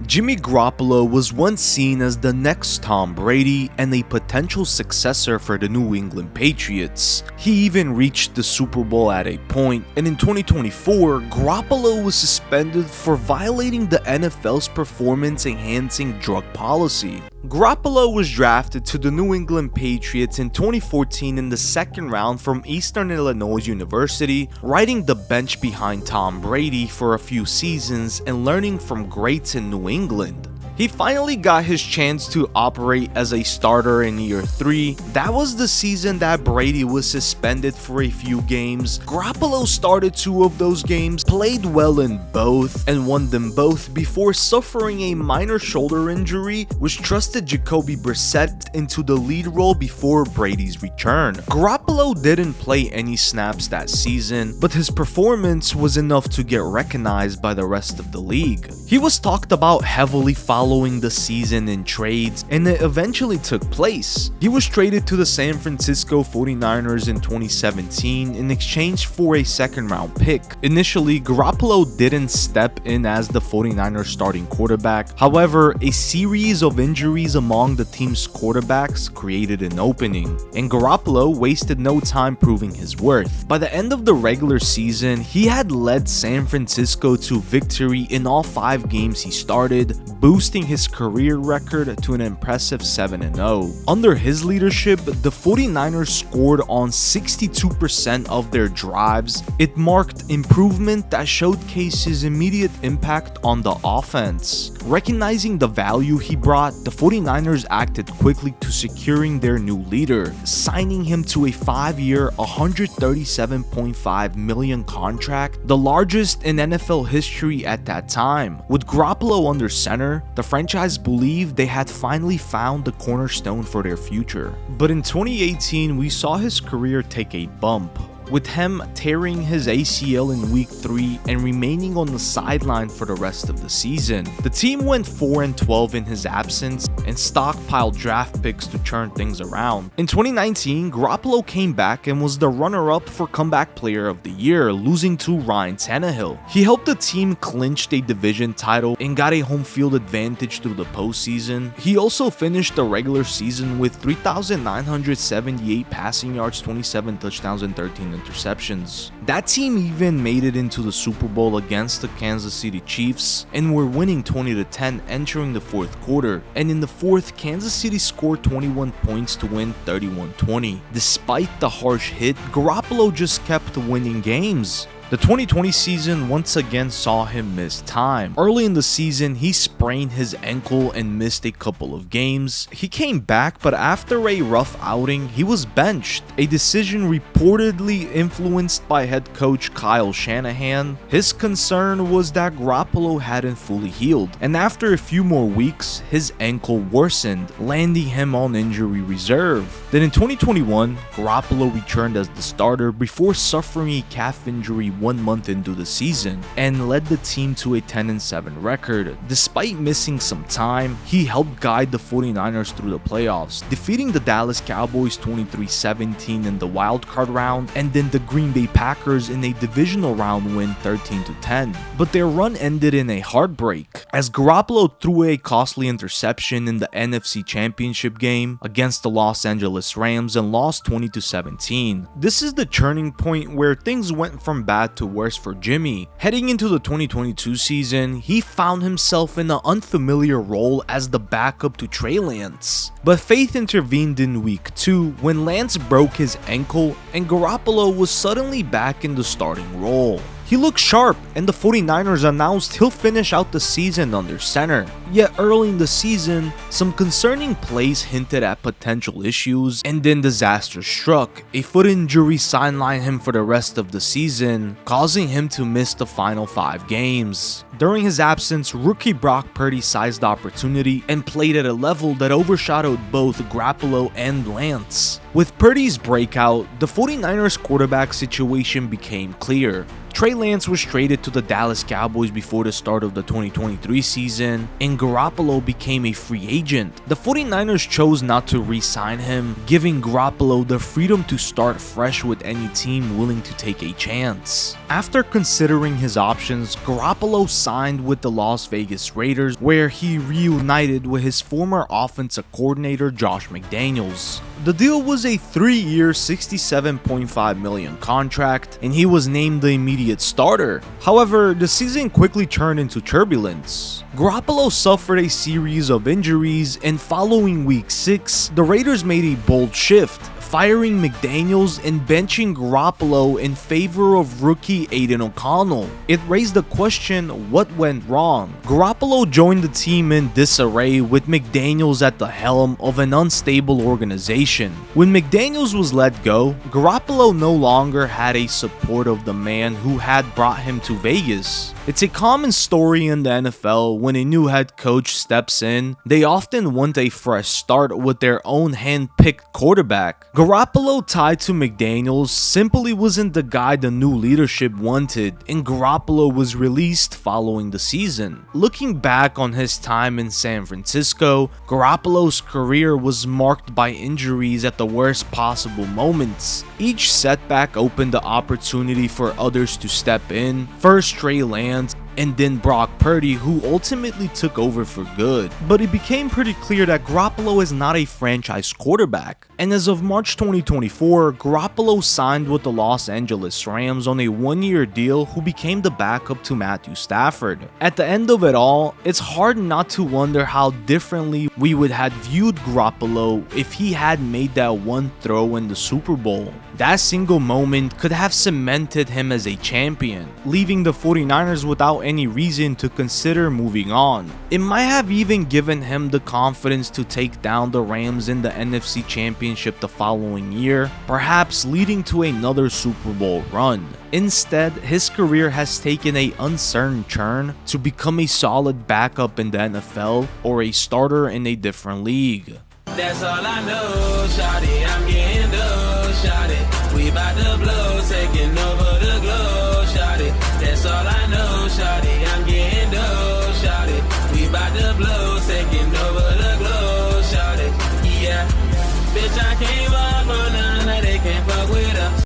Jimmy Garoppolo was once seen as the next Tom Brady and a potential successor for the New England Patriots. He even reached the Super Bowl at a point, and in 2024, Garoppolo was suspended for violating the NFL's performance-enhancing drug policy. Garoppolo was drafted to the New England Patriots in 2014 in the second round from Eastern Illinois University, riding the bench behind Tom Brady for a few seasons and learning from greats in New England. He finally got his chance to operate as a starter in year 3. That was the season that Brady was suspended for a few games. Garoppolo started 2 of those games, played well in both, and won them both before suffering a minor shoulder injury, which trusted Jacoby Brissett into the lead role before Brady's return. Garoppolo didn't play any snaps that season, but his performance was enough to get recognized by the rest of the league. He was talked about heavily following the season in trades, and it eventually took place. He was traded to the San Francisco 49ers in 2017 in exchange for a second-round pick. Initially, Garoppolo didn't step in as the 49ers starting quarterback. However, a series of injuries among the team's quarterbacks created an opening, and Garoppolo wasted no time proving his worth. By the end of the regular season, he had led San Francisco to victory in all 5 games he started, boosting his career record to an impressive 7-0. Under his leadership, the 49ers scored on 62% of their drives. It marked improvement that showcased his immediate impact on the offense. Recognizing the value he brought, the 49ers acted quickly to securing their new leader, signing him to a 5-year, $137.5 million contract, the largest in NFL history at that time. With Garoppolo under center, the franchise believed they had finally found the cornerstone for their future. But in 2018, we saw his career take a bump, with him tearing his ACL in week 3 and remaining on the sideline for the rest of the season. The team went 4-12 in his absence and stockpiled draft picks to turn things around. In 2019, Garoppolo came back and was the runner-up for Comeback Player of the Year, losing to Ryan Tannehill. He helped the team clinch a division title and got a home field advantage through the postseason. He also finished the regular season with 3,978 passing yards, 27 touchdowns, and 13 interceptions. That team even made it into the Super Bowl against the Kansas City Chiefs and were winning 20-10 entering the 4th quarter. And in the 4th, Kansas City scored 21 points to win 31-20. Despite the harsh hit, Garoppolo just kept winning games. The 2020 season once again saw him miss time. Early in the season, he sprained his ankle and missed a couple of games. He came back, but after a rough outing, he was benched, a decision reportedly influenced by head coach Kyle Shanahan. His concern was that Garoppolo hadn't fully healed, and after a few more weeks, his ankle worsened, landing him on injury reserve. Then in 2021, Garoppolo returned as the starter before suffering a calf injury 1 month into the season and led the team to a 10-7 record. Despite missing some time, he helped guide the 49ers through the playoffs, defeating the Dallas Cowboys 23-17 in the wildcard round and then the Green Bay Packers in a divisional round win 13-10. But their run ended in a heartbreak as Garoppolo threw a costly interception in the NFC Championship game against the Los Angeles Rams and lost 20-17. This is the turning point where things went from bad to worse for Jimmy. Heading into the 2022 season, he found himself in an unfamiliar role as the backup to Trey Lance. But fate intervened in week 2 when Lance broke his ankle and Garoppolo was suddenly back in the starting role. He looked sharp, and the 49ers announced he'll finish out the season under center. Yet early in the season, some concerning plays hinted at potential issues, and then disaster struck. A foot injury sidelined him for the rest of the season, causing him to miss the final 5 games. During his absence, rookie Brock Purdy seized the opportunity and played at a level that overshadowed both Garoppolo and Lance. With Purdy's breakout, the 49ers quarterback situation became clear. Trey Lance was traded to the Dallas Cowboys before the start of the 2023 season, and Garoppolo became a free agent. The 49ers chose not to re-sign him, giving Garoppolo the freedom to start fresh with any team willing to take a chance. After considering his options, Garoppolo signed with the Las Vegas Raiders, where he reunited with his former offensive coordinator Josh McDaniels. The deal was a 3-year, $67.5 million contract, and he was named the immediate starter. However, the season quickly turned into turbulence. Garoppolo suffered a series of injuries, and following week 6, the Raiders made a bold shift, firing McDaniels and benching Garoppolo in favor of rookie Aiden O'Connell. It raised the question, what went wrong? Garoppolo joined the team in disarray with McDaniels at the helm of an unstable organization. When McDaniels was let go, Garoppolo no longer had a support of the man who had brought him to Vegas. It's a common story in the NFL. When a new head coach steps in, they often want a fresh start with their own hand-picked quarterback. Garoppolo, tied to McDaniels, simply wasn't the guy the new leadership wanted, and Garoppolo was released following the season. Looking back on his time in San Francisco, Garoppolo's career was marked by injuries at the worst possible moments. Each setback opened the opportunity for others to step in, first Trey Lance, and then Brock Purdy, who ultimately took over for good. But it became pretty clear that Garoppolo is not a franchise quarterback. And as of March 2024, Garoppolo signed with the Los Angeles Rams on a 1-year deal, who became the backup to Matthew Stafford. At the end of it all, it's hard not to wonder how differently we would have viewed Garoppolo if he had made that one throw in the Super Bowl. That single moment could have cemented him as a champion, leaving the 49ers without any reason to consider moving on. It might have even given him the confidence to take down the Rams in the NFC Championship the following year, perhaps leading to another Super Bowl run. Instead, his career has taken an uncertain turn to become a solid backup in the NFL or a starter in a different league. That's all I know, shawty.